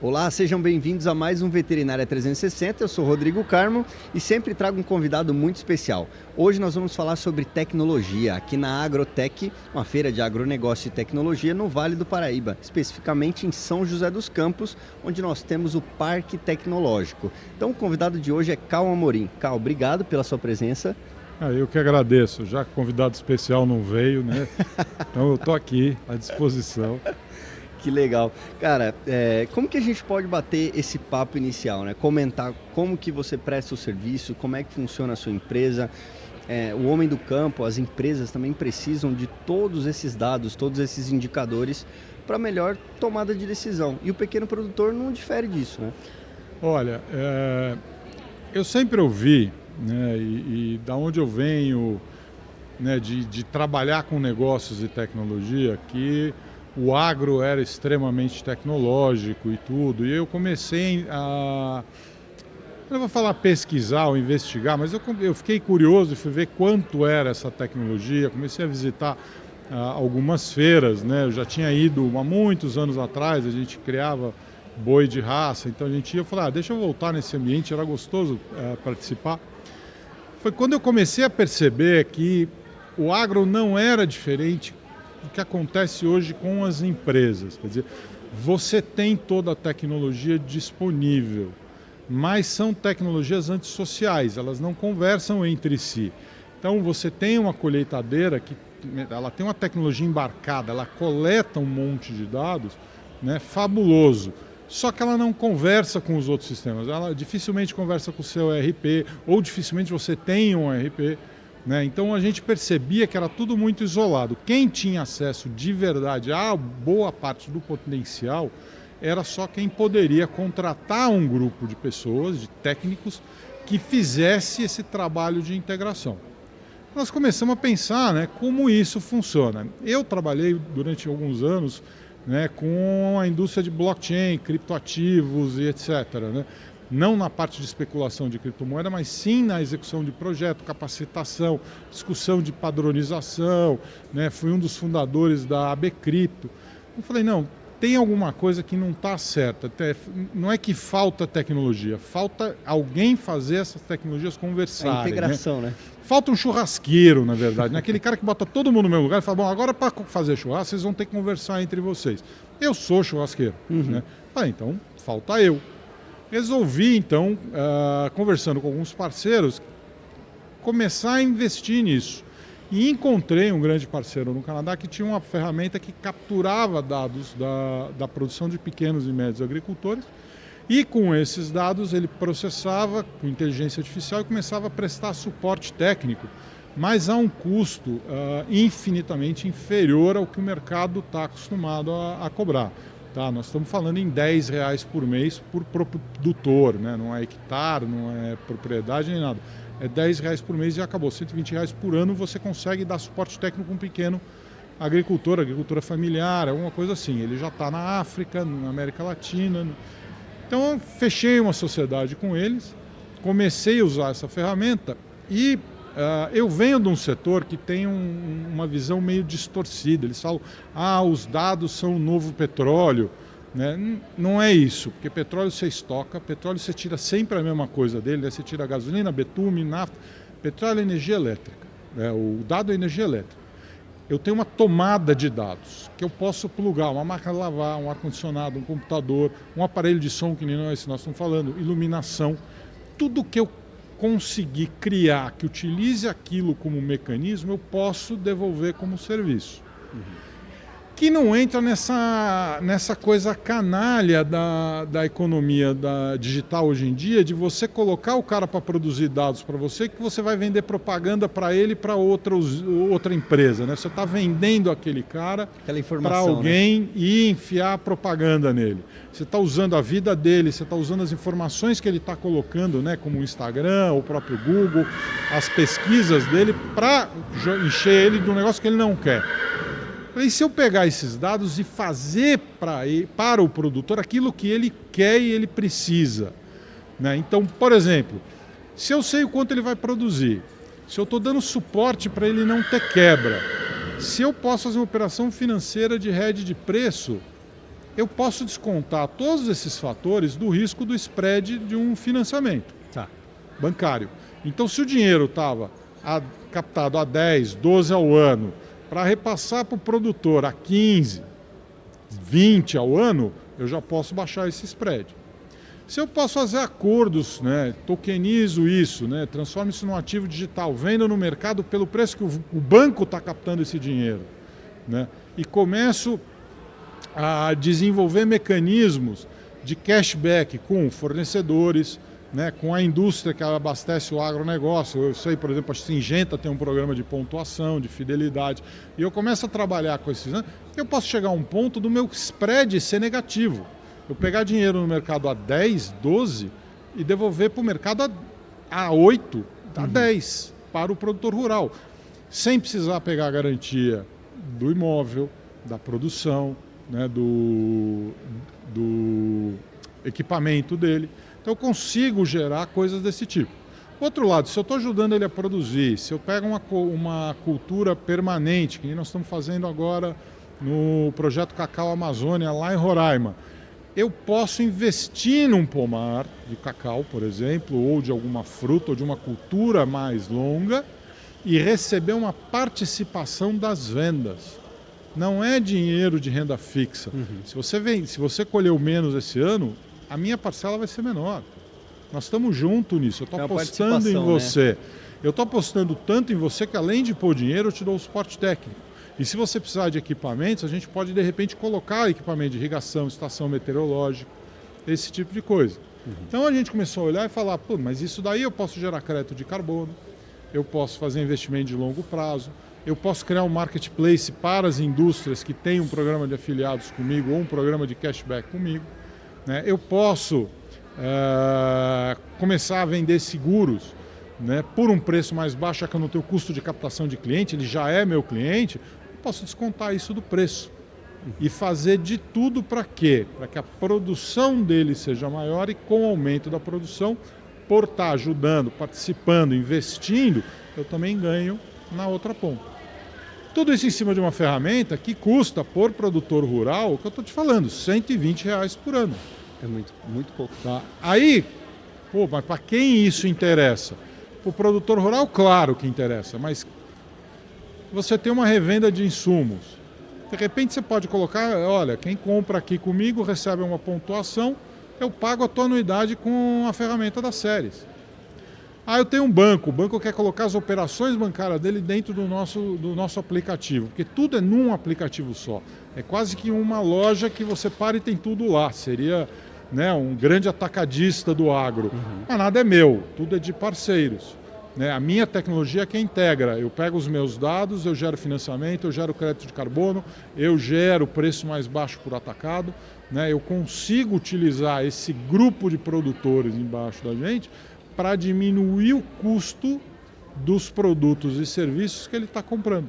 Olá, sejam bem-vindos a mais um Veterinária 360. Eu sou Rodrigo Carmo e sempre trago um convidado muito especial. Hoje nós vamos falar sobre tecnologia aqui na Agrotech, uma feira de agronegócio e tecnologia no Vale do Paraíba, especificamente em São José dos Campos, onde nós temos o Parque Tecnológico. Então o convidado de hoje é Cal Amorim. Cal, obrigado pela sua presença. Eu que agradeço, já que o convidado especial não veio, né? Então eu estou aqui à disposição. Que legal. Cara, como que a gente pode bater esse papo inicial, né? Comentar como que você presta o serviço, como é que funciona a sua empresa. O homem do campo, as empresas também precisam de todos esses dados, todos esses indicadores para melhor tomada de decisão. E o pequeno produtor não difere disso, né? Olha, eu sempre ouvi, né, e da onde eu venho, né, de trabalhar com negócios e tecnologia, que o agro era extremamente tecnológico e tudo, e eu comecei a, eu não vou falar pesquisar ou investigar, mas eu fiquei curioso e fui ver quanto era essa tecnologia, comecei a visitar algumas feiras, né? Eu já tinha ido há muitos anos atrás, a gente criava boi de raça, então a gente ia falar, deixa eu voltar nesse ambiente, era gostoso participar. Foi quando eu comecei a perceber que o agro não era diferente do que acontece hoje com as empresas. Quer dizer, você tem toda a tecnologia disponível, mas são tecnologias antissociais, elas não conversam entre si. Então você tem uma colheitadeira que ela tem uma tecnologia embarcada, ela coleta um monte de dados, né, fabuloso. Só que ela não conversa com os outros sistemas, ela dificilmente conversa com o seu ERP, ou dificilmente você tem um ERP. Né? Então a gente percebia que era tudo muito isolado. Quem tinha acesso de verdade a boa parte do potencial era só quem poderia contratar um grupo de pessoas, de técnicos, que fizesse esse trabalho de integração. Nós começamos a pensar, né, como isso funciona. Eu trabalhei durante alguns anos, né, com a indústria de blockchain, criptoativos e etc. Né? Não na parte de especulação de criptomoeda, mas sim na execução de projeto, capacitação, discussão de padronização, né? Fui um dos fundadores da AB Cripto. Eu falei, não, tem alguma coisa que não está certa. Não é que falta tecnologia, falta alguém fazer essas tecnologias conversarem. A integração, né? Falta um churrasqueiro, na verdade, né? Aquele cara que bota todo mundo no meu lugar e fala, bom, agora para fazer churrasco, vocês vão ter que conversar entre vocês. Eu sou churrasqueiro, né? Falei, então, falta eu. Resolvi, então, conversando com alguns parceiros, começar a investir nisso. E encontrei um grande parceiro no Canadá que tinha uma ferramenta que capturava dados da produção de pequenos e médios agricultores e com esses dados ele processava com inteligência artificial e começava a prestar suporte técnico, mas a um custo infinitamente inferior ao que o mercado está acostumado a cobrar. Tá, nós estamos falando em R$10 por mês por produtor, né? Não é hectare, não é propriedade nem nada. É R$10 por mês e acabou. R$120 por ano você consegue dar suporte técnico com um pequeno agricultor, agricultura familiar, alguma coisa assim. Ele já está na África, na América Latina. Então eu fechei uma sociedade com eles, comecei a usar essa ferramenta e eu venho de um setor que tem uma visão meio distorcida. Eles falam, os dados são o novo petróleo. Né? Não é isso, porque petróleo você estoca, petróleo você tira sempre a mesma coisa dele, né? Você tira gasolina, betume, nafta. Petróleo é energia elétrica, né? O dado é energia elétrica. Eu tenho uma tomada de dados, que eu posso plugar uma máquina de lavar, um ar-condicionado, um computador, um aparelho de som, que nem nós estamos falando, iluminação. Tudo que eu conseguir criar que utilize aquilo como mecanismo, eu posso devolver como serviço. Que não entra nessa coisa canalha da economia digital hoje em dia, de você colocar o cara para produzir dados para você, que você vai vender propaganda para ele e para outra empresa. Né? Você está vendendo aquele cara para alguém, né? E enfiar propaganda nele. Você está usando a vida dele, você está usando as informações que ele está colocando, né, como o Instagram, o próprio Google, as pesquisas dele, para encher ele de um negócio que ele não quer. E se eu pegar esses dados e fazer para o produtor aquilo que ele quer e ele precisa? Né? Então, por exemplo, se eu sei o quanto ele vai produzir, se eu estou dando suporte para ele não ter quebra, se eu posso fazer uma operação financeira de hedge de preço, eu posso descontar todos esses fatores do risco do spread de um financiamento bancário. Então, se o dinheiro estava captado a 10, 12 ao ano, para repassar para o produtor a 15, 20 ao ano, eu já posso baixar esse spread. Se eu posso fazer acordos, né, tokenizo isso, né, transformo isso num ativo digital, vendo no mercado pelo preço que o banco está captando esse dinheiro, né, e começo a desenvolver mecanismos de cashback com fornecedores, né, com a indústria que abastece o agronegócio. Eu sei, por exemplo, a Syngenta tem um programa de pontuação, de fidelidade, e eu começo a trabalhar com esses, né, eu posso chegar a um ponto do meu spread ser negativo. Eu pegar dinheiro no mercado a 10, 12 e devolver para o mercado a 8, a 10 para o produtor rural, sem precisar pegar a garantia do imóvel, da produção, né, do equipamento dele. Então eu consigo gerar coisas desse tipo. Outro lado, se eu estou ajudando ele a produzir, se eu pego uma cultura permanente, que nós estamos fazendo agora no projeto Cacau Amazônia, lá em Roraima, eu posso investir num pomar de cacau, por exemplo, ou de alguma fruta, ou de uma cultura mais longa, e receber uma participação das vendas. Não é dinheiro de renda fixa. Se você colheu menos esse ano, a minha parcela vai ser menor. Nós estamos juntos nisso. Eu estou apostando em você. Né? Eu estou apostando tanto em você que, além de pôr dinheiro, eu te dou o suporte técnico. E se você precisar de equipamentos, a gente pode, de repente, colocar equipamento de irrigação, estação meteorológica, esse tipo de coisa. Então a gente começou a olhar e falar, pô, mas isso daí eu posso gerar crédito de carbono, eu posso fazer investimento de longo prazo, eu posso criar um marketplace para as indústrias que têm um programa de afiliados comigo ou um programa de cashback comigo. Né? Eu posso começar a vender seguros, né, por um preço mais baixo, já que eu não tenho custo de captação de cliente, ele já é meu cliente, eu posso descontar isso do preço. E fazer de tudo para quê? Para que a produção dele seja maior e com o aumento da produção, por estar ajudando, participando, investindo, eu também ganho na outra ponta. Tudo isso em cima de uma ferramenta que custa por produtor rural, o que eu estou te falando, R$120 por ano. É muito pouco. Tá? Aí, pô, mas para quem isso interessa? Para o produtor rural, claro que interessa, mas você tem uma revenda de insumos. De repente você pode colocar, olha, quem compra aqui comigo recebe uma pontuação, eu pago a tua anuidade com a ferramenta das séries. Ah, eu tenho um banco, o banco quer colocar as operações bancárias dele dentro do nosso aplicativo, porque tudo é num aplicativo só. É quase que uma loja que você para e tem tudo lá. Seria, né, um grande atacadista do agro. Mas nada é meu, tudo é de parceiros. Né? A minha tecnologia é que integra. Eu pego os meus dados, eu gero financiamento, eu gero crédito de carbono, eu gero preço mais baixo por atacado. Né? Eu consigo utilizar esse grupo de produtores embaixo da gente para diminuir o custo dos produtos e serviços que ele está comprando,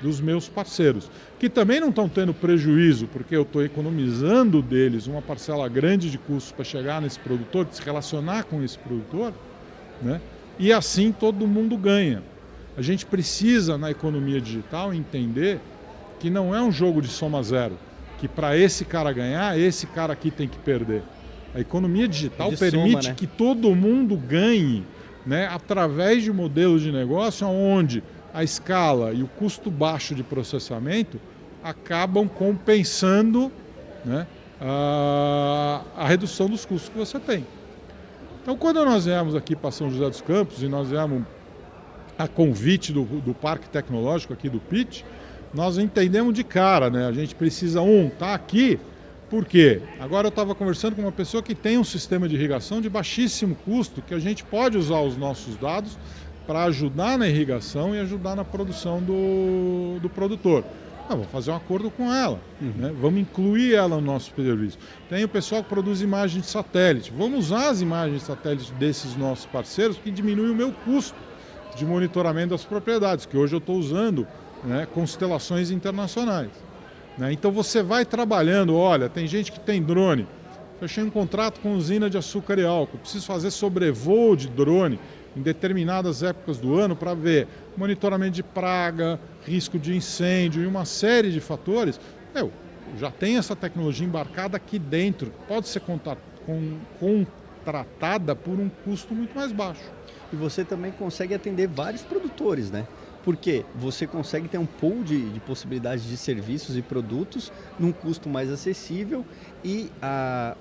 dos meus parceiros, que também não estão tendo prejuízo, porque eu estou economizando deles uma parcela grande de custos para chegar nesse produtor, de se relacionar com esse produtor, né? E assim todo mundo ganha. A gente precisa, na economia digital, entender que não é um jogo de soma zero, que para esse cara ganhar, esse cara aqui tem que perder. A economia digital permite que todo mundo ganhe, né, através de modelos de negócio onde a escala e o custo baixo de processamento acabam compensando, né, a redução dos custos que você tem. Então, quando nós viemos aqui para São José dos Campos e nós viemos a convite do Parque Tecnológico aqui do PIT, nós entendemos de cara, né? A gente precisa, tá aqui. Por quê? Agora eu estava conversando com uma pessoa que tem um sistema de irrigação de baixíssimo custo, que a gente pode usar os nossos dados para ajudar na irrigação e ajudar na produção do produtor. Vamos fazer um acordo com ela, né? Vamos incluir ela no nosso serviço. Tem o pessoal que produz imagens de satélite. Vamos usar as imagens de satélite desses nossos parceiros, que diminui o meu custo de monitoramento das propriedades, que hoje eu estou usando, né, constelações internacionais. Então você vai trabalhando, olha, tem gente que tem drone, fechei um contrato com usina de açúcar e álcool, preciso fazer sobrevoo de drone em determinadas épocas do ano para ver monitoramento de praga, risco de incêndio e uma série de fatores. já tem essa tecnologia embarcada aqui dentro, pode ser contratada por um custo muito mais baixo. E você também consegue atender vários produtores, né? Porque você consegue ter um pool de possibilidades de serviços e produtos num custo mais acessível e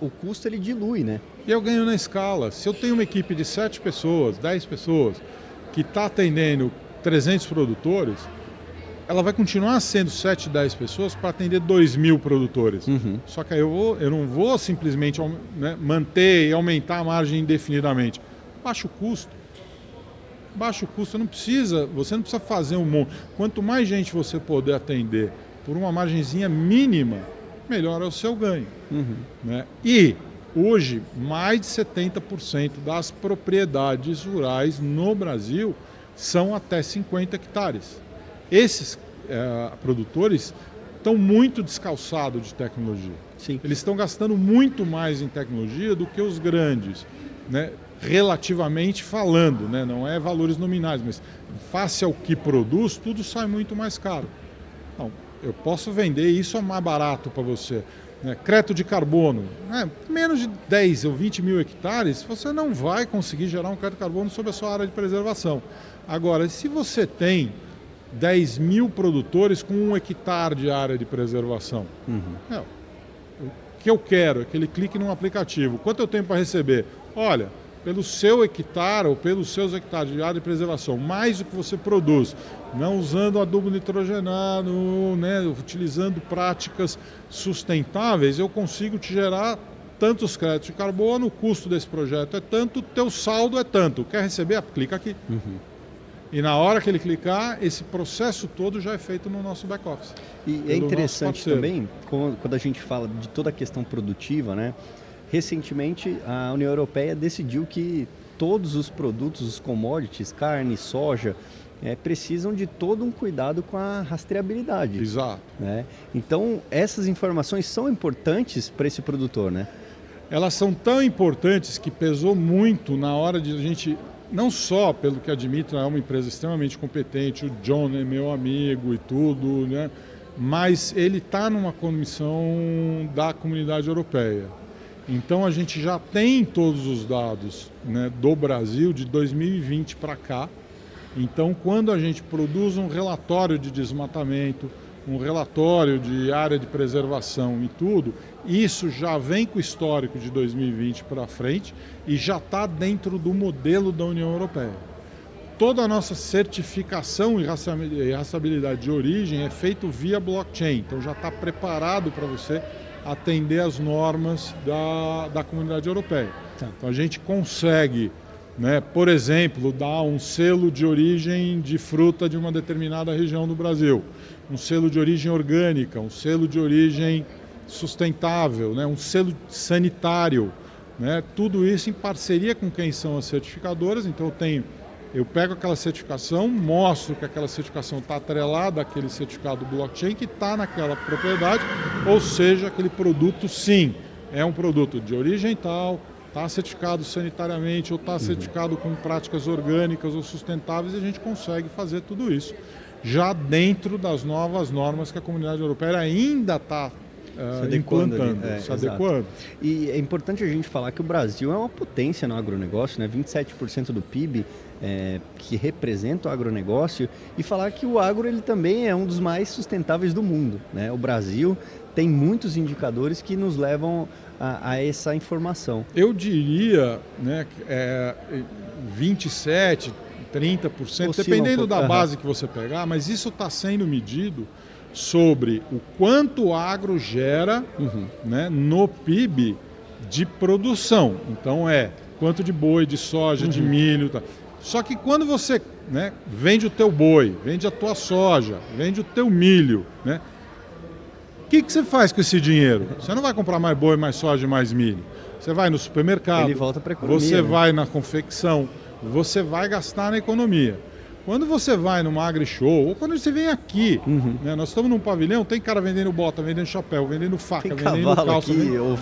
o custo ele dilui, né? E eu ganho na escala. Se eu tenho uma equipe de 7 pessoas, 10 pessoas, que está atendendo 300 produtores, ela vai continuar sendo 7, 10 pessoas para atender 2.000 produtores. Só que aí eu não vou simplesmente manter e aumentar a margem indefinidamente. Baixa o custo. Baixo custo, você não precisa fazer um monte. Quanto mais gente você puder atender por uma margenzinha mínima, melhor é o seu ganho. Né? E hoje, mais de 70% das propriedades rurais no Brasil são até 50 hectares. Esses produtores estão muito descalçados de tecnologia. Sim. Eles estão gastando muito mais em tecnologia do que os grandes, né? Relativamente falando, né? Não é valores nominais, mas face ao que produz, tudo sai muito mais caro. Então, eu posso vender isso a mais barato para você. Né? Crédito de carbono, menos de 10 ou 20 mil hectares, você não vai conseguir gerar um crédito de carbono sobre a sua área de preservação. Agora, se você tem 10.000 produtores com 1 hectare de área de preservação, o que eu quero é que ele clique num aplicativo. Quanto eu tenho para receber? Olha, pelo seu hectare ou pelos seus hectares de área de preservação, mais o que você produz, não usando adubo nitrogenado, né, utilizando práticas sustentáveis, eu consigo te gerar tantos créditos de carbono, o custo desse projeto é tanto, o teu saldo é tanto. Quer receber? Clica aqui. E na hora que ele clicar, esse processo todo já é feito no nosso back-office. E é interessante também, quando a gente fala de toda a questão produtiva, né? Recentemente, a União Europeia decidiu que todos os produtos, os commodities, carne, soja, precisam de todo um cuidado com a rastreabilidade. Exato. Né? Então, essas informações são importantes para esse produtor, né? Elas são tão importantes que pesou muito na hora de a gente, não só pelo que a Dimitra é uma empresa extremamente competente, o John é meu amigo e tudo, né? Mas ele está numa comissão da Comunidade Europeia. Então a gente já tem todos os dados, né, do Brasil de 2020 para cá. Então quando a gente produz um relatório de desmatamento, um relatório de área de preservação e tudo, isso já vem com o histórico de 2020 para frente e já está dentro do modelo da União Europeia. Toda a nossa certificação e rastreabilidade de origem é feito via blockchain, então já está preparado para você atender as normas da Comunidade Europeia. Então a gente consegue, né, por exemplo, dar um selo de origem de fruta de uma determinada região do Brasil, um selo de origem orgânica, um selo de origem sustentável, né, um selo sanitário, né, tudo isso em parceria com quem são as certificadoras. Então eu pego aquela certificação, mostro que aquela certificação está atrelada àquele certificado blockchain que está naquela propriedade, ou seja, aquele produto sim, é um produto de origem tal, está certificado sanitariamente ou está certificado com práticas orgânicas ou sustentáveis, e a gente consegue fazer tudo isso já dentro das novas normas que a Comunidade Europeia ainda está implantando, se adequando. E é importante a gente falar que o Brasil é uma potência no agronegócio, né? 27% do PIB que representa o agronegócio, e falar que o agro ele também é um dos mais sustentáveis do mundo, né? O Brasil tem muitos indicadores que nos levam a essa informação. Eu diria, né, 27%, 30%, dependendo da base que você pegar, mas isso está sendo medido sobre o quanto o agro gera, né, no PIB de produção. Então quanto de boi, de soja, de milho. Tá. Só que quando você, né, vende o teu boi, vende a tua soja, vende o teu milho, né, o que você faz com esse dinheiro? Você não vai comprar mais boi, mais soja e mais milho. Você vai no supermercado, ele volta para a economia, você vai na confecção, você vai gastar na economia. Quando você vai numa AgriShow, ou quando você vem aqui, né, nós estamos num pavilhão, tem cara vendendo bota, vendendo chapéu, vendendo faca, vendendo calça,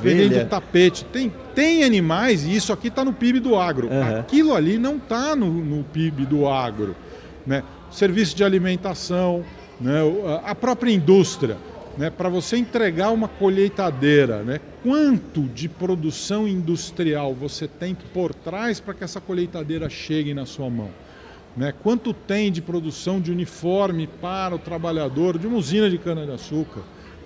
vendendo tapete. Tem animais, e isso aqui está no PIB do agro. Aquilo ali não está no PIB do agro. Né? Serviço de alimentação, né, a própria indústria. né, para você entregar uma colheitadeira, né, quanto de produção industrial você tem por trás para que essa colheitadeira chegue na sua mão? Né? Quanto tem de produção de uniforme para o trabalhador de uma usina de cana-de-açúcar?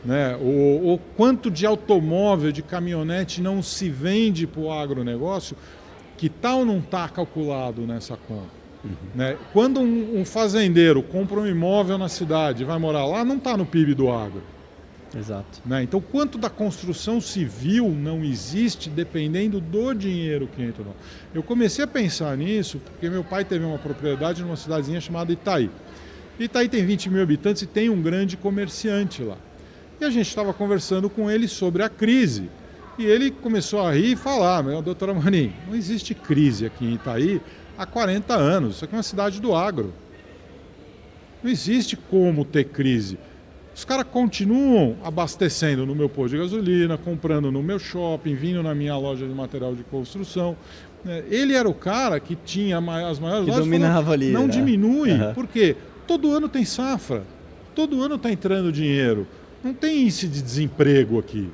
Né? Ou quanto de automóvel, de caminhonete não se vende para o agronegócio que tal não está calculado nessa conta? Né? Quando um fazendeiro compra um imóvel na cidade e vai morar lá, não está no PIB do agro. Exato. Né? Então, quanto da construção civil não existe dependendo do dinheiro que entra? Eu comecei a pensar nisso porque meu pai teve uma propriedade numa cidadezinha chamada Itaí. Itaí tem 20 mil habitantes e tem um grande comerciante lá. E a gente estava conversando com ele sobre a crise. E ele começou a rir e falar, doutora Manin, não existe crise aqui em Itaí há 40 anos. Isso aqui é uma cidade do agro. Não existe como ter crise. Os caras continuam abastecendo no meu posto de gasolina, comprando no meu shopping, vindo na minha loja de material de construção. Ele era o cara que tinha as maiores lojas. Dominava ali. Não diminui, Uhum. porque todo ano tem safra, todo ano está entrando dinheiro. Não tem índice de desemprego aqui.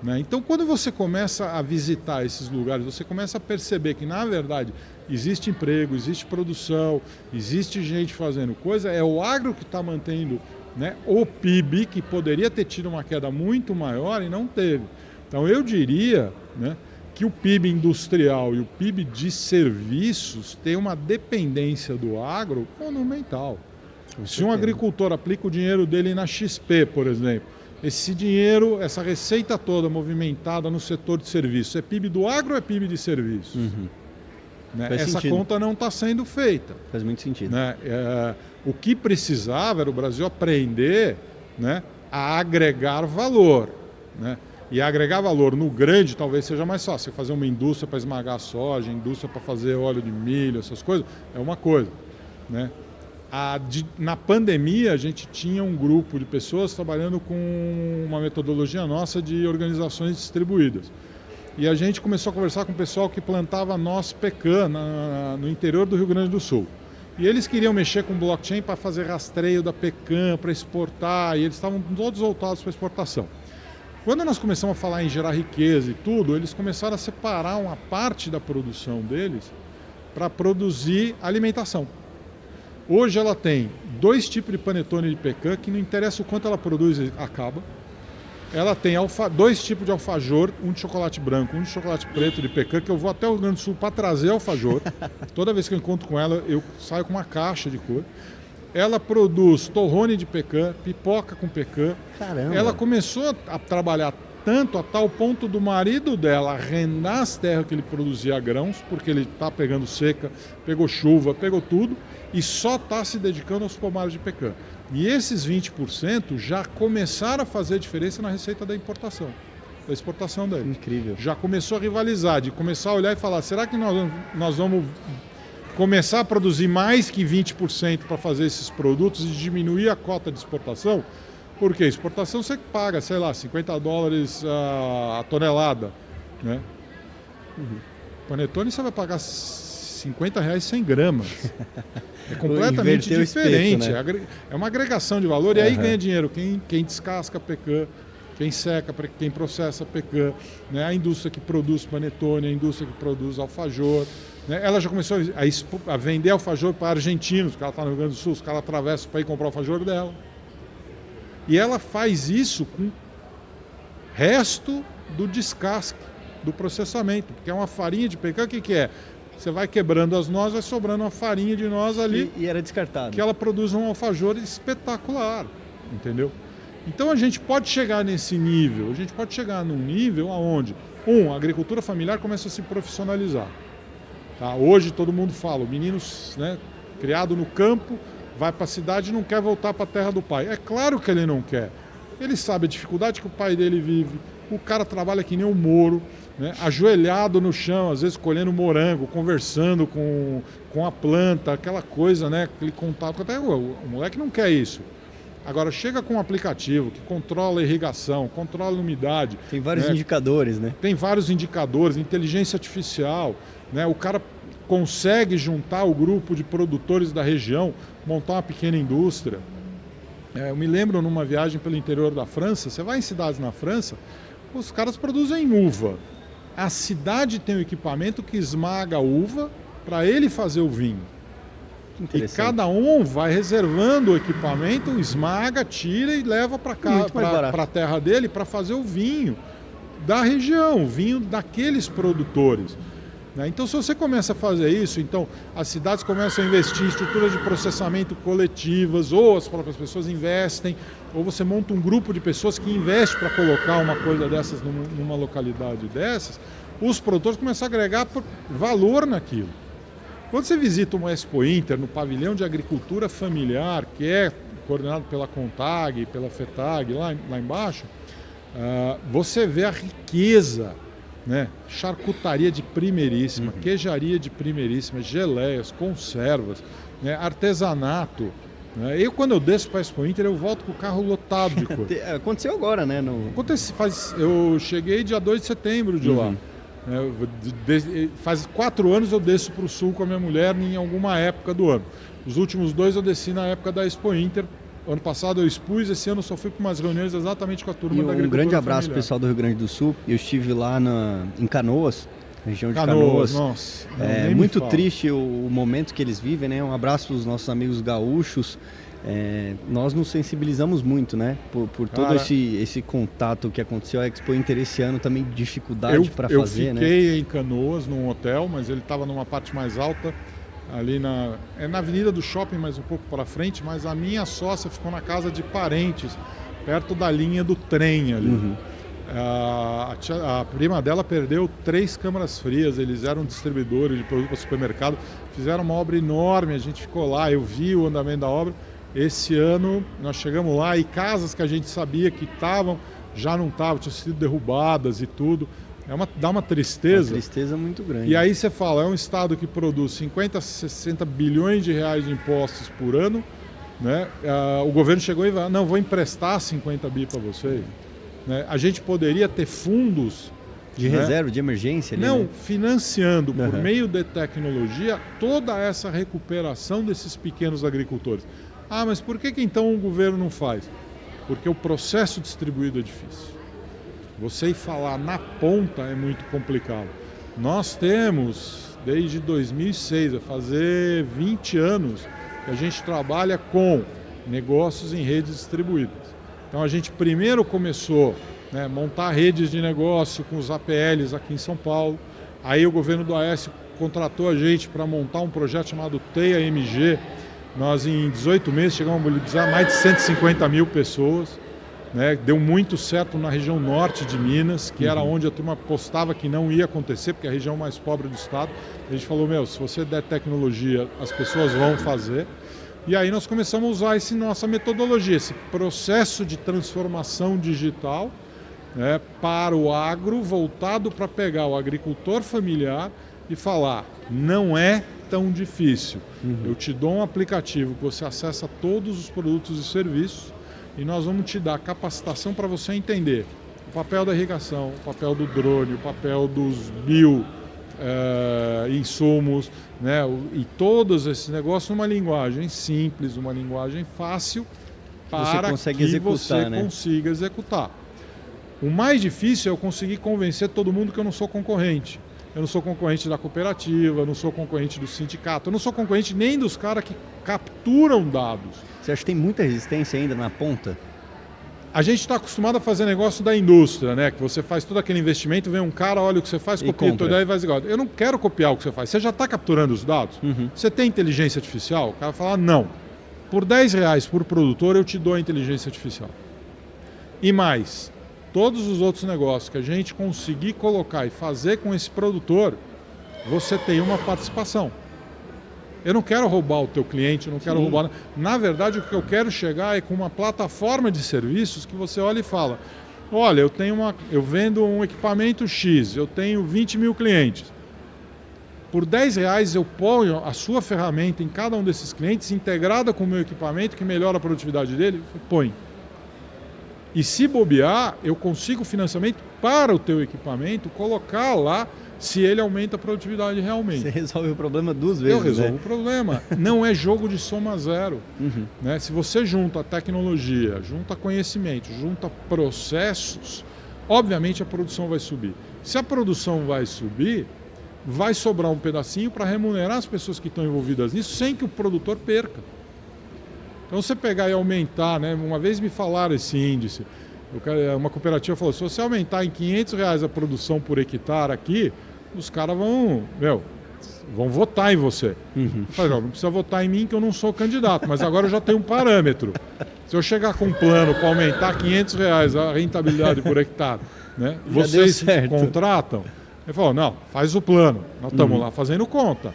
Né? Então, quando você começa a visitar esses lugares, você começa a perceber que, na verdade, existe emprego, existe produção, existe gente fazendo coisa, é o agro que está mantendo, né, o PIB, que poderia ter tido uma queda muito maior e não teve. Então, eu diria, né, que o PIB industrial e o PIB de serviços têm uma dependência do agro monumental. Se um agricultor aplica o dinheiro dele na XP, por exemplo, esse dinheiro, essa receita toda movimentada no setor de serviços, é PIB do agro ou é PIB de serviços? Uhum. Né? Faz Essa sentido. Conta não está sendo feita. Faz muito sentido. Né? O que precisava era o Brasil aprender, né, a agregar valor. Né? E agregar valor no grande talvez seja mais fácil. Você fazer uma indústria para esmagar soja, indústria para fazer óleo de milho, essas coisas, é uma coisa. Né? Na pandemia, a gente tinha um grupo de pessoas trabalhando com uma metodologia nossa de organizações distribuídas. E a gente começou a conversar com o pessoal que plantava noz pecan no interior do Rio Grande do Sul. E eles queriam mexer com blockchain para fazer rastreio da pecan, para exportar, e eles estavam todos voltados para exportação. Quando nós começamos a falar em gerar riqueza e tudo, eles começaram a separar uma parte da produção deles para produzir alimentação. Hoje ela tem 2 tipos de panetone de pecan, que não interessa o quanto ela produz, acaba. Ela tem 2 tipos de alfajor, um de chocolate branco, um de chocolate preto de pecan, que eu vou até o Rio Grande do Sul para trazer alfajor. Toda vez que eu encontro com ela, eu saio com uma caixa de cor. Ela produz torrone de pecan, pipoca com pecan. Caramba. Ela começou a trabalhar tanto a tal ponto do marido dela arrendar as terras que ele produzia grãos, porque ele está pegando seca, pegou chuva, pegou tudo, e só está se dedicando aos pomares de pecan. E esses 20% já começaram a fazer diferença na receita da importação, da exportação dele. Incrível. Já começou a rivalizar, de começar a olhar e falar, será que nós vamos começar a produzir mais que 20% para fazer esses produtos e diminuir a cota de exportação? Porque exportação você paga, sei lá, $50 a tonelada. Né? Uhum. Panetone você vai pagar R$50 100 gramas. É completamente Inverteu o diferente. espeto, né? É uma agregação de valor e aí ganha dinheiro quem descasca pecan, quem seca, quem processa pecan, né? A indústria que produz panetone, a indústria que produz alfajor. Né? Ela já começou a vender alfajor para argentinos, porque ela está no Rio Grande do Sul, os caras atravessam para ir comprar o alfajor dela. E ela faz isso com resto do descasque, do processamento, porque é uma farinha de pecan, o que é? Você vai quebrando as nozes, vai sobrando uma farinha de noz ali. E era descartado. Que ela produz um alfajor espetacular, entendeu? Então a gente pode chegar nesse nível, a gente pode chegar num nível onde, a agricultura familiar começa a se profissionalizar. Tá? Hoje todo mundo fala, o menino, né, criado no campo, vai para a cidade e não quer voltar para a terra do pai. É claro que ele não quer. Ele sabe a dificuldade que o pai dele vive, o cara trabalha que nem um Moro, né, ajoelhado no chão, às vezes colhendo morango, conversando com a planta, aquela coisa, né, aquele contato. Até o moleque não quer isso. Agora, chega com um aplicativo que controla a irrigação, controla a umidade. Tem vários né, indicadores, né? Tem vários indicadores, inteligência artificial. Né, o cara consegue juntar o grupo de produtores da região, montar uma pequena indústria. Eu me lembro numa viagem pelo interior da França, você vai em cidades na França, os caras produzem uva. A cidade tem um equipamento que esmaga a uva para ele fazer o vinho. E cada um vai reservando o equipamento, esmaga, tira e leva para cá, para a terra dele, para fazer o vinho da região, o vinho daqueles produtores. Então, se você começa a fazer isso, então as cidades começam a investir em estruturas de processamento coletivas, ou as próprias pessoas investem, ou você monta um grupo de pessoas que investe para colocar uma coisa dessas numa localidade dessas, os produtores começam a agregar valor naquilo. Quando você visita uma Expo Inter, no pavilhão de agricultura familiar, que é coordenado pela CONTAG, pela FETAG, lá embaixo, você vê a riqueza, né? Charcutaria de primeiríssima, queijaria de primeiríssima, geleias, conservas, né? Artesanato. Né? Quando eu desço para a Expo Inter, eu volto com o carro lotado de coisa. Aconteceu agora, né? Eu cheguei dia 2 de setembro de lá. Faz 4 anos eu desço para o sul com a minha mulher em alguma época do ano. Os últimos 2 eu desci na época da Expo Inter. Ano passado eu expus, esse ano eu só fui para umas reuniões exatamente com a turma da agricultura. Um grande abraço familiar. Pessoal do Rio Grande do Sul. Eu estive lá em Canoas, região de Canoas. Nossa, é muito triste o momento que eles vivem, né? Um abraço para os nossos amigos gaúchos. Nós nos sensibilizamos muito, né? Por todo esse contato que aconteceu. A Expo Inter esse ano também dificuldade para fazer, né? Eu fiquei em Canoas, num hotel, mas ele estava numa parte mais alta, ali na Avenida do Shopping, mas um pouco para frente, mas a minha sócia ficou na casa de parentes, perto da linha do trem ali. A prima dela perdeu 3 câmaras frias, eles eram distribuidores de produto para supermercado, fizeram uma obra enorme, a gente ficou lá, eu vi o andamento da obra. Esse ano nós chegamos lá e casas que a gente sabia que estavam, já não estavam, tinham sido derrubadas e tudo. Dá uma tristeza. Uma tristeza muito grande. E aí você fala, é um estado que produz 50, 60 bilhões de reais de impostos por ano, né? O governo chegou e falou, não, vou emprestar 50 bi para vocês. Né? A gente poderia ter fundos... De reserva, de emergência? Ali, não, né? financiando por meio de tecnologia toda essa recuperação desses pequenos agricultores. Mas por que então o governo não faz? Porque o processo distribuído é difícil. Você ir falar na ponta é muito complicado. Nós temos, desde 2006, vai fazer 20 anos, que a gente trabalha com negócios em redes distribuídas. Então a gente primeiro começou a montar redes de negócio com os APLs aqui em São Paulo. Aí o governo do Aécio contratou a gente para montar um projeto chamado TEIA-MG. Nós em 18 meses chegamos a mobilizar mais de 150 mil pessoas. Deu muito certo na região norte de Minas, que era onde a turma apostava que não ia acontecer, porque é a região mais pobre do estado. A gente falou, se você der tecnologia, as pessoas vão fazer. E aí nós começamos a usar essa nossa metodologia, esse processo de transformação digital, para o agro, voltado para pegar o agricultor familiar e falar, não é tão difícil. Eu te dou um aplicativo que você acessa todos os produtos e serviços, e nós vamos te dar capacitação para você entender o papel da irrigação, o papel do drone, o papel dos insumos, e todos esses negócios numa linguagem simples, uma linguagem fácil, para que você consiga executar. O mais difícil é eu conseguir convencer todo mundo que eu não sou concorrente. Eu não sou concorrente da cooperativa, eu não sou concorrente do sindicato, eu não sou concorrente nem dos caras que capturam dados. Você acha que tem muita resistência ainda na ponta? A gente está acostumado a fazer negócio da indústria, né? Que você faz todo aquele investimento, vem um cara, olha o que você faz, copia toda ideia e faz igual. Eu não quero copiar o que você faz. Você já está capturando os dados? Você tem inteligência artificial? O cara fala, não. Por R$10 por produtor eu te dou a inteligência artificial. E mais, todos os outros negócios que a gente conseguir colocar e fazer com esse produtor, você tem uma participação. Eu não quero roubar o teu cliente, eu não quero roubar... Na verdade, o que eu quero chegar é com uma plataforma de serviços que você olha e fala, olha, eu vendo um equipamento X, eu tenho 20 mil clientes. Por R$10 eu ponho a sua ferramenta em cada um desses clientes, integrada com o meu equipamento, que melhora a produtividade dele, põe. E se bobear, eu consigo financiamento para o teu equipamento, colocar lá se ele aumenta a produtividade realmente. Você resolve o problema duas vezes, Eu resolvo né? o problema. Não é jogo de soma zero. Né? Se você junta tecnologia, junta conhecimento, junta processos, obviamente a produção vai subir. Se a produção vai subir, vai sobrar um pedacinho para remunerar as pessoas que estão envolvidas nisso sem que o produtor perca. Então, você pegar e aumentar, né? Uma vez me falaram esse índice, uma cooperativa falou, se você aumentar em R$500 a produção por hectare aqui, os caras vão votar em você. Eu falei, não precisa votar em mim que eu não sou candidato, mas agora eu já tenho um parâmetro. Se eu chegar com um plano para aumentar R$500 a rentabilidade por hectare, né? Vocês contratam? Ele falou, não, faz o plano, nós estamos lá fazendo conta.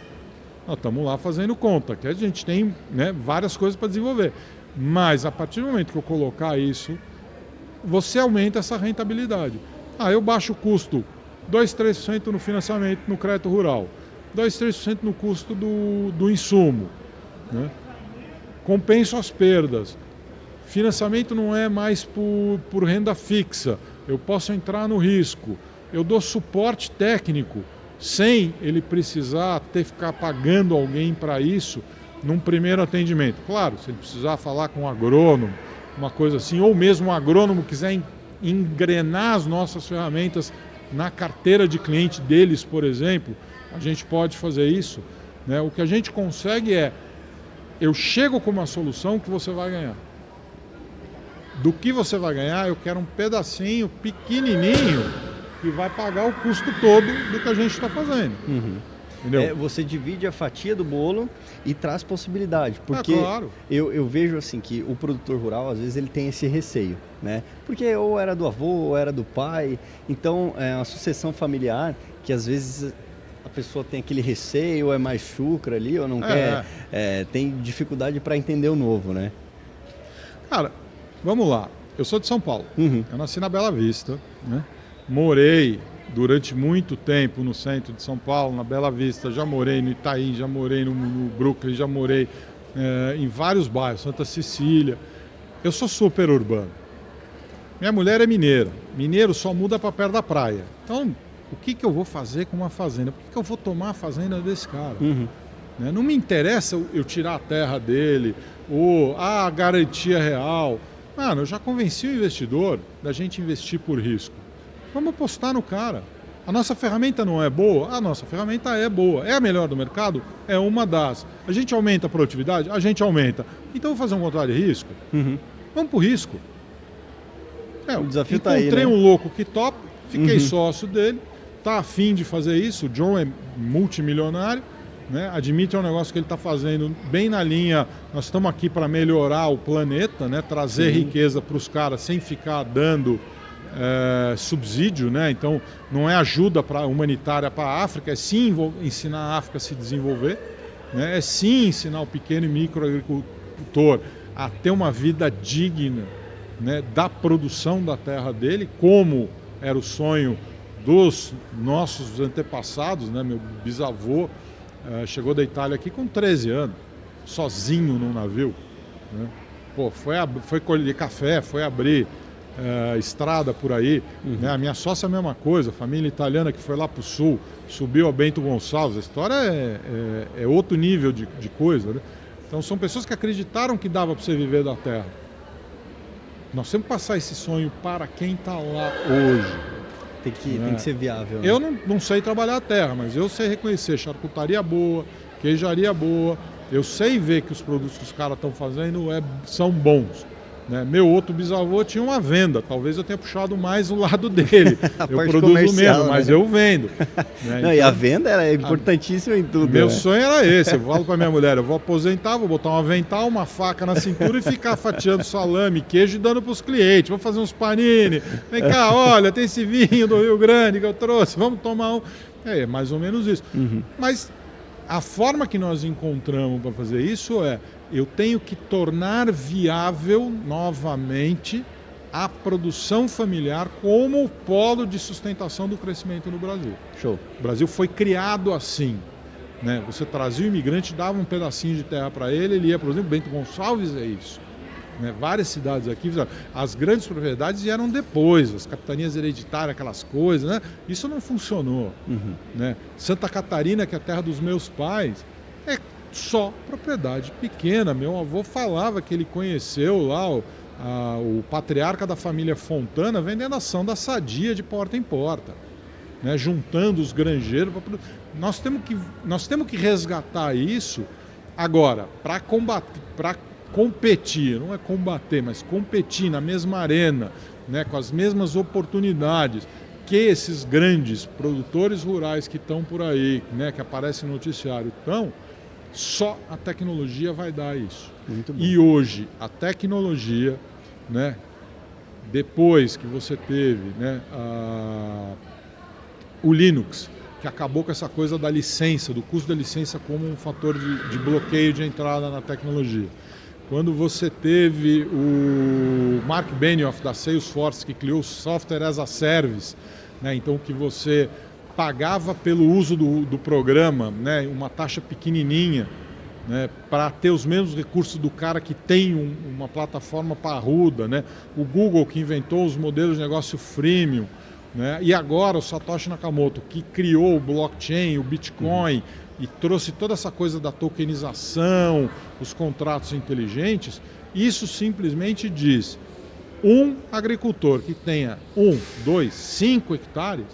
Que a gente tem, né, várias coisas para desenvolver. Mas a partir do momento que eu colocar isso, você aumenta essa rentabilidade. Eu baixo o custo 2, 3% no financiamento no crédito rural, 2, 3% no custo do insumo, né? Compenso as perdas. Financiamento não é mais por renda fixa, eu posso entrar no risco. Eu dou suporte técnico, sem ele precisar ficar pagando alguém para isso num primeiro atendimento. Claro, se ele precisar falar com um agrônomo, uma coisa assim, ou mesmo um agrônomo quiser engrenar as nossas ferramentas na carteira de cliente deles, por exemplo, a gente pode fazer isso. Né? O que a gente consegue eu chego com uma solução que você vai ganhar. Do que você vai ganhar, eu quero um pedacinho pequenininho que vai pagar o custo todo do que a gente está fazendo. Entendeu? Você divide a fatia do bolo e traz possibilidade. Porque claro. eu vejo assim que o produtor rural, às vezes, ele tem esse receio, né? Porque ou era do avô, ou era do pai. Então, é uma sucessão familiar que, às vezes, a pessoa tem aquele receio, ou é mais chucra ali, ou não quer... tem dificuldade para entender o novo, né? Cara, vamos lá. Eu sou de São Paulo. Eu nasci na Bela Vista, né? Morei durante muito tempo no centro de São Paulo, na Bela Vista, já morei no Itaim, já morei no Brooklyn, já morei em vários bairros, Santa Cecília. Eu sou super urbano. Minha mulher é mineira. Mineiro só muda para perto da praia. Então, o que eu vou fazer com uma fazenda? Por que eu vou tomar a fazenda desse cara? Né? Não me interessa eu tirar a terra dele, ou a garantia real. Mano, eu já convenci o investidor da gente investir por risco. Vamos apostar no cara. A nossa ferramenta não é boa? A nossa ferramenta é boa. É a melhor do mercado? É uma das. A gente aumenta a produtividade? A gente aumenta. Então, vou fazer um contrato de risco? Vamos para o risco. O desafio está aí, né? Encontrei um louco que topa, fiquei sócio dele, está afim de fazer isso. O John é multimilionário, né? Admite um negócio que ele está fazendo bem na linha. Nós estamos aqui para melhorar o planeta, né? Trazer riqueza para os caras sem ficar dando... subsídio, né? Então não é ajuda humanitária para a África, é sim ensinar a África a se desenvolver, né? É sim ensinar o pequeno e microagricultor a ter uma vida digna, né? Da produção da terra dele, como era o sonho dos nossos antepassados, né? Meu bisavô chegou da Itália aqui com 13 anos, sozinho num navio, né? Foi colher café, foi abrir estrada por aí, né? A minha sócia é a mesma coisa, família italiana que foi lá para o sul, subiu a Bento Gonçalves, a história é outro nível de coisa, né? Então são pessoas que acreditaram que dava para você viver da terra. Nós temos que passar esse sonho para quem está lá hoje. Tem que ser viável, né? Eu não sei trabalhar a terra, mas eu sei reconhecer charcutaria boa, queijaria boa, eu sei ver que os produtos que os caras estão fazendo são bons. Né? Meu outro bisavô tinha uma venda, talvez eu tenha puxado mais o lado dele. Eu produzo menos, mas eu vendo. Né? Não, e a venda é importantíssima em tudo. Meu sonho era esse, eu falo para minha mulher, eu vou aposentar, vou botar um avental, uma faca na cintura e ficar fatiando salame, queijo e dando para os clientes. Vou fazer uns panini, vem cá, olha, tem esse vinho do Rio Grande que eu trouxe, vamos tomar um. É mais ou menos isso. Mas a forma que nós encontramos para fazer isso eu tenho que tornar viável novamente a produção familiar como polo de sustentação do crescimento no Brasil. Show. O Brasil foi criado assim, né? Você trazia o imigrante, dava um pedacinho de terra para ele ia, por exemplo, Bento Gonçalves é isso. né? Várias cidades aqui fizeram. As grandes propriedades vieram depois, as capitanias hereditárias, aquelas coisas, né? Isso não funcionou. Né? Santa Catarina, que é a terra dos meus pais, é só propriedade pequena. Meu avô falava que ele conheceu lá o patriarca da família Fontana vendendo ação da Sadia de porta em porta, né? Juntando os granjeiros. Nós temos que resgatar isso agora, para competir, não é combater, mas competir na mesma arena, né? Com as mesmas oportunidades que esses grandes produtores rurais que estão por aí, né? Que aparecem no noticiário, só a tecnologia vai dar isso. Muito bom. E hoje, a tecnologia, né, depois que você teve, né, o Linux, que acabou com essa coisa da licença, do custo da licença como um fator de bloqueio de entrada na tecnologia. Quando você teve o Mark Benioff da Salesforce, que criou o Software as a Service, né, então que você pagava pelo uso do programa, né, uma taxa pequenininha, né, para ter os mesmos recursos do cara que tem uma plataforma parruda, né? O Google, que inventou os modelos de negócio freemium, né? E agora o Satoshi Nakamoto, que criou o blockchain, o Bitcoin, e trouxe toda essa coisa da tokenização, os contratos inteligentes. Isso simplesmente diz: um agricultor que tenha 1, 2, 5 hectares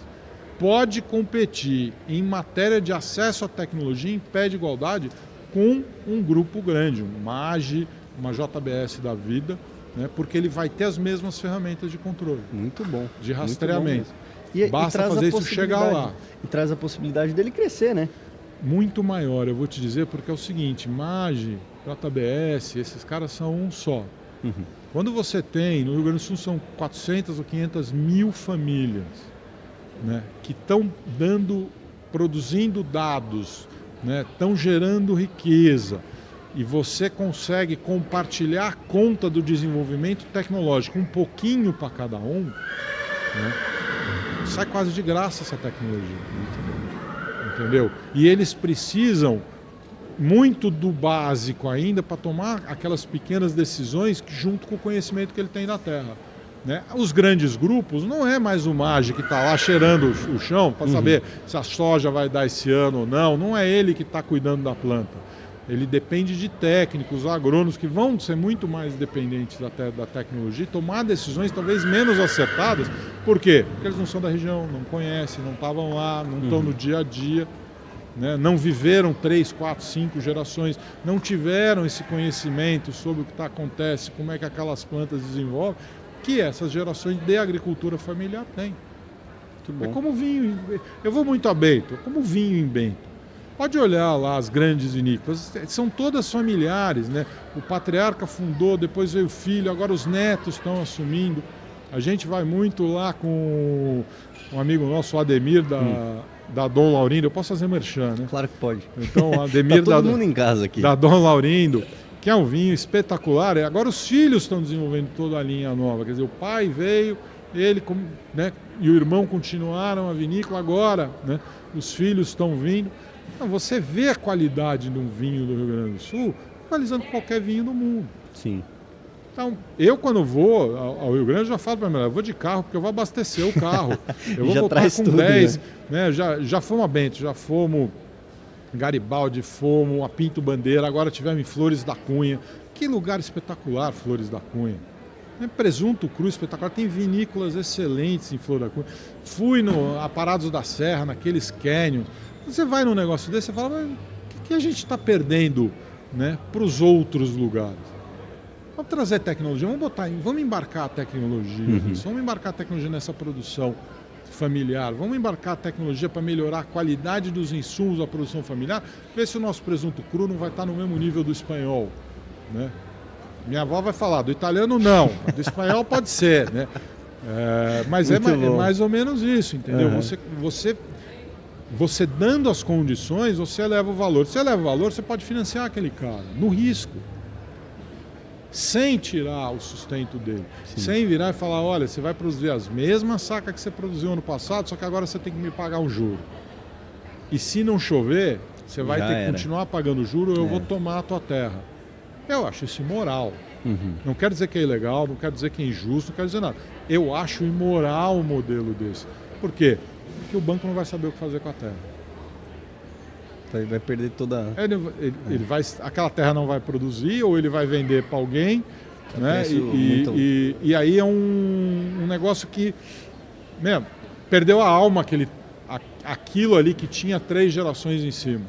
pode competir em matéria de acesso à tecnologia em pé de igualdade com um grupo grande, um MAGE, uma JBS da vida, né? Porque ele vai ter as mesmas ferramentas de controle. Muito bom. De rastreamento. Basta fazer isso chegar lá. E traz a possibilidade dele crescer, né? Muito maior, eu vou te dizer, porque é o seguinte: MAGE, JBS, esses caras são um só. Quando você tem, no Rio Grande do Sul são 400 ou 500 mil famílias, né, que estão produzindo dados, né, estão gerando riqueza, e você consegue compartilhar a conta do desenvolvimento tecnológico um pouquinho para cada um, né, sai quase de graça essa tecnologia. Entendeu? E eles precisam muito do básico ainda para tomar aquelas pequenas decisões junto com o conhecimento que ele tem da terra. Né? Os grandes grupos não é mais o MAGE que está lá cheirando o chão para saber se a soja vai dar esse ano ou não. Não é ele que está cuidando da planta. Ele depende de técnicos, agrônomos, que vão ser muito mais dependentes da tecnologia e tomar decisões talvez menos acertadas. Por quê? Porque eles não são da região, não conhecem, não estavam lá, não estão no dia a dia, né? Não viveram 3, 4, 5 gerações, não tiveram esse conhecimento sobre o que acontece, como é que aquelas plantas desenvolvem, que essas gerações de agricultura familiar têm. É como vinho. Eu vou muito a Bento, é como vinho em Bento. Pode olhar lá as grandes vinícolas, são todas familiares, né? O patriarca fundou, depois veio o filho, agora os netos estão assumindo. A gente vai muito lá com um amigo nosso, o Ademir, da Dom Laurindo. Eu posso fazer merchan, né? Claro que pode. Então, o Ademir tá todo mundo em casa aqui. Da Dom Laurindo, que é um vinho espetacular. Agora os filhos estão desenvolvendo toda a linha nova. Quer dizer, o pai veio, ele, né, e o irmão continuaram a vinícola agora, né? Os filhos estão vindo. Então, você vê a qualidade de um vinho do Rio Grande do Sul atualizando qualquer vinho do mundo. Sim. Então, eu quando vou ao Rio Grande, já falo para mim, eu vou de carro porque eu vou abastecer o carro. Eu vou voltar com tudo, 10, né? Já fomos a Bento, já fomos Garibaldi, fomos a Pinto Bandeira, agora tivemos em Flores da Cunha. Que lugar espetacular, Flores da Cunha. Presunto cru espetacular, tem vinícolas excelentes em Flores da Cunha. Fui a Parados da Serra, naqueles canyons. Você vai num negócio desse e fala, mas o que a gente está perdendo, né, para os outros lugares? Vamos trazer tecnologia, vamos embarcar a tecnologia, vamos embarcar a tecnologia nessa produção familiar, vamos embarcar a tecnologia para melhorar a qualidade dos insumos da produção familiar, ver se o nosso presunto cru não vai estar no mesmo nível do espanhol, né? Minha avó vai falar, do italiano não, do espanhol pode ser, né? Mas é mais ou menos isso, entendeu? Você dando as condições, você eleva o valor. Se eleva o valor, você pode financiar aquele cara, no risco. Sem tirar o sustento dele. Sim. Sem virar e falar, olha, você vai produzir as mesmas sacas que você produziu ano passado, só que agora você tem que me pagar um juro. E se não chover, você vai ter que continuar pagando juro ou eu vou tomar a tua terra. Eu acho isso imoral. Não quero dizer que é ilegal, não quero dizer que é injusto, não quero dizer nada. Eu acho imoral um modelo desse. Por quê? Porque o banco não vai saber o que fazer com a terra. Então ele vai perder toda... Aquela terra não vai produzir, ou ele vai vender para alguém, né? E aí é um negócio que perdeu a alma, aquilo ali que tinha 3 gerações em cima.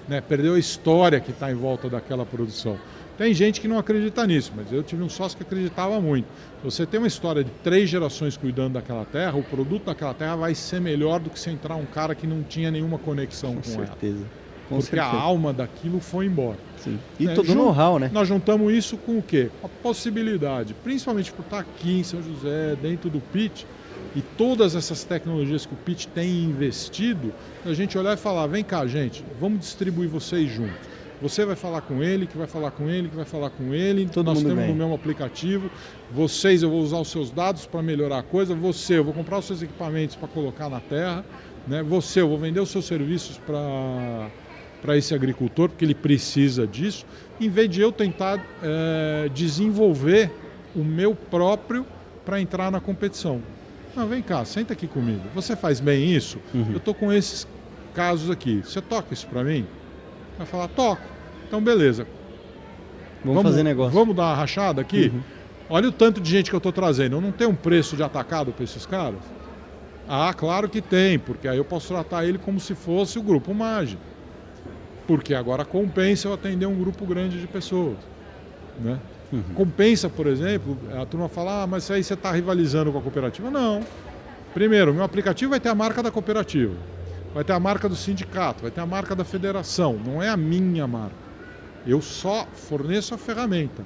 Né? Perdeu a história que está em volta daquela produção. Tem gente que não acredita nisso, mas eu tive um sócio que acreditava muito. Se você tem uma história de 3 gerações cuidando daquela terra, o produto daquela terra vai ser melhor do que se entrar um cara que não tinha nenhuma conexão com ela. Porque a alma daquilo foi embora. Sim. E todo o know-how, né? Nós juntamos isso com o quê? A possibilidade, principalmente por estar aqui em São José, dentro do PIT, e todas essas tecnologias que o PIT tem investido, a gente olhar e falar, vem cá, gente, vamos distribuir vocês juntos. Você vai falar com ele, que vai falar com ele, que vai falar com ele. Nós temos no mesmo aplicativo. Vocês, eu vou usar os seus dados para melhorar a coisa. Você, eu vou comprar os seus equipamentos para colocar na terra. Né? Você, eu vou vender os seus serviços para esse agricultor, porque ele precisa disso. Em vez de eu tentar desenvolver o meu próprio para entrar na competição. Não, vem cá, senta aqui comigo. Você faz bem isso? Eu estou com esses casos aqui. Você toca isso para mim? Vai falar, toco. Então, beleza. Vamos fazer negócio. Vamos dar uma rachada aqui? Olha o tanto de gente que eu estou trazendo. Eu não tenho um preço de atacado para esses caras? Ah, claro que tem, porque aí eu posso tratar ele como se fosse o Grupo Maggi. Porque agora compensa eu atender um grupo grande de pessoas. Né? Compensa, por exemplo, a turma fala, mas aí você está rivalizando com a cooperativa. Não. Primeiro, meu aplicativo vai ter a marca da cooperativa. Vai ter a marca do sindicato, vai ter a marca da federação, não é a minha marca. Eu só forneço a ferramenta.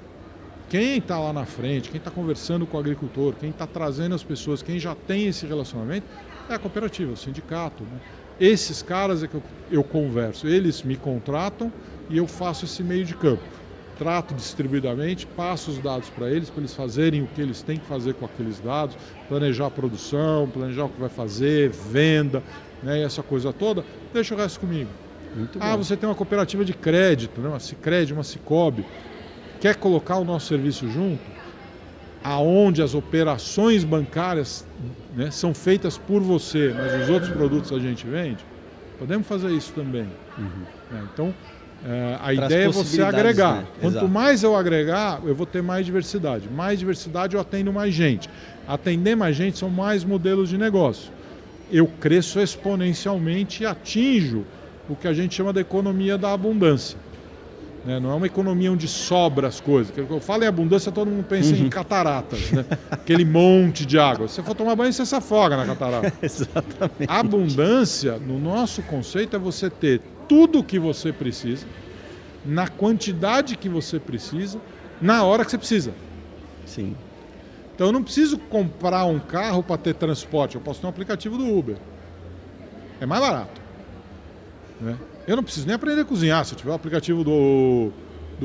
Quem está lá na frente, quem está conversando com o agricultor, quem está trazendo as pessoas, quem já tem esse relacionamento, é a cooperativa, o sindicato. Né? Esses caras é que eu converso, eles me contratam e eu faço esse meio de campo. Trato distribuidamente, passo os dados para eles fazerem o que eles têm que fazer com aqueles dados, planejar a produção, planejar o que vai fazer, venda, né, e essa coisa toda, deixa o resto comigo. Muito bom. Você tem uma cooperativa de crédito, né, uma Sicredi, uma Sicobi, quer colocar o nosso serviço junto, aonde as operações bancárias, né, são feitas por você, mas os outros produtos a gente vende, podemos fazer isso também. Então, a ideia é você agregar. Né? Quanto mais eu agregar, eu vou ter mais diversidade. Mais diversidade, eu atendo mais gente. Atender mais gente são mais modelos de negócio. Eu cresço exponencialmente e atinjo o que a gente chama de economia da abundância. Né? Não é uma economia onde sobra as coisas. Quando eu falo em abundância, todo mundo pensa em cataratas. Né? Aquele monte de água. Se você for tomar banho, você se afoga na catarata. Exatamente. A abundância, no nosso conceito, é você ter tudo o que você precisa, na quantidade que você precisa, na hora que você precisa. Sim. Então eu não preciso comprar um carro para ter transporte, eu posso ter um aplicativo do Uber. É mais barato. Né? Eu não preciso nem aprender a cozinhar, se eu tiver o aplicativo do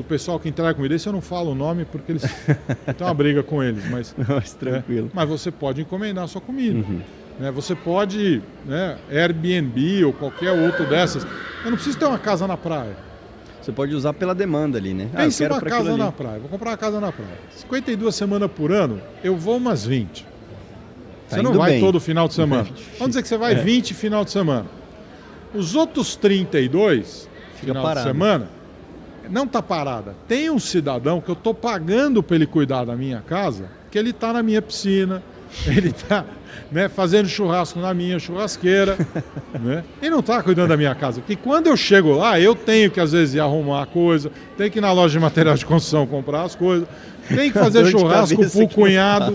pessoal que entrega comida, esse eu não falo o nome porque eles tem uma briga com eles, mas tranquilo. Mas você pode encomendar a sua comida. Né? Você pode, né, Airbnb ou qualquer outro dessas. Eu não preciso ter uma casa na praia. Você pode usar pela demanda ali, né? Pensa uma casa na praia. Vou comprar uma casa na praia. 52 semanas por ano, eu vou umas 20. Você não vai todo final de semana. Vamos dizer que você vai 20 final de semana. Os outros 32 final de semana, não está parada. Tem um cidadão que eu estou pagando para ele cuidar da minha casa, que ele está na minha piscina, ele está, né, fazendo churrasco na minha churrasqueira, né? E não está cuidando da minha casa. Porque quando eu chego lá, eu tenho que às vezes ir arrumar a coisa, tenho que ir na loja de material de construção comprar as coisas, tenho que fazer churrasco para o cunhado.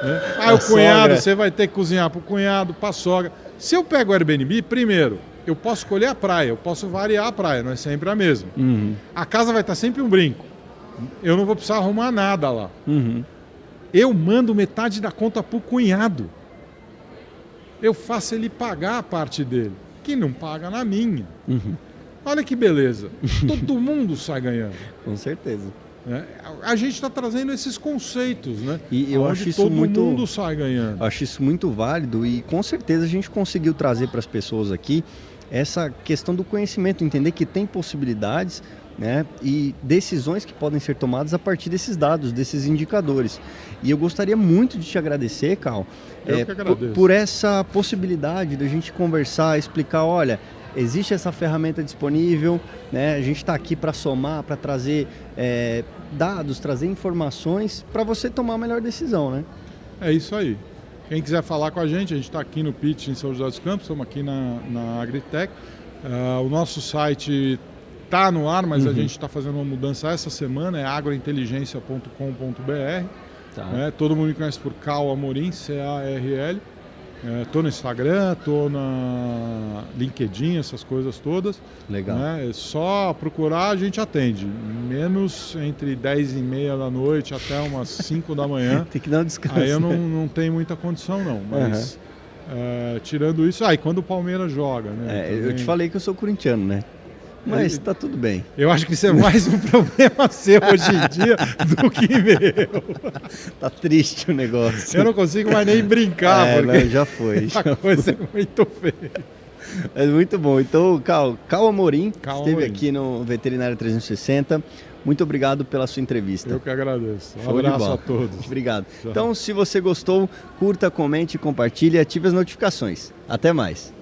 Né? O cunhado, você vai ter que cozinhar para o cunhado, para a sogra. Se eu pego o Airbnb, primeiro, eu posso escolher a praia, eu posso variar a praia, não é sempre a mesma. A casa vai estar sempre um brinco. Eu não vou precisar arrumar nada lá. Eu mando metade da conta para o cunhado. Eu faço ele pagar a parte dele, que não paga na minha. Olha que beleza. Todo mundo sai ganhando. Com certeza. A gente está trazendo esses conceitos, né? E eu acho isso todo mundo sai ganhando. Eu acho isso muito válido e com certeza a gente conseguiu trazer para as pessoas aqui essa questão do conhecimento, entender que tem possibilidades né? E decisões que podem ser tomadas a partir desses dados, desses indicadores. E eu gostaria muito de te agradecer, Cal, Eu que agradeço. por essa possibilidade da gente conversar, explicar, olha, existe essa ferramenta disponível, né? A gente está aqui para somar, para trazer dados, trazer informações para você tomar a melhor decisão, né? É isso aí. Quem quiser falar com a gente está aqui no Pitch em São José dos Campos, estamos aqui na Agritech. O nosso site está no ar, mas a gente está fazendo uma mudança essa semana, é agrointeligência.com.br. Tá. Todo mundo me conhece por Cal Amorim, C-A-R-L. Estou no Instagram, estou na LinkedIn, essas coisas todas. Legal. É só procurar, a gente atende. Menos entre 10h30 da noite até umas 5 da manhã. Tem que dar um descanso. Aí eu não tenho muita condição, não. Mas tirando isso, quando o Palmeiras joga, né? Eu te falei que eu sou corintiano, né? Mas tá tudo bem. Eu acho que isso é mais um problema seu hoje em dia do que meu. Tá triste o negócio. Eu não consigo mais nem brincar, porque não, já foi. a coisa é muito feia. É muito bom. Então, Cal Amorim esteve Amorim. aqui no Veterinária 360. Muito obrigado pela sua entrevista. Eu que agradeço. Um Show de abraço bola. a todos. Obrigado. Tchau. Então, se você gostou, curta, comente, compartilhe e ative as notificações. Até mais.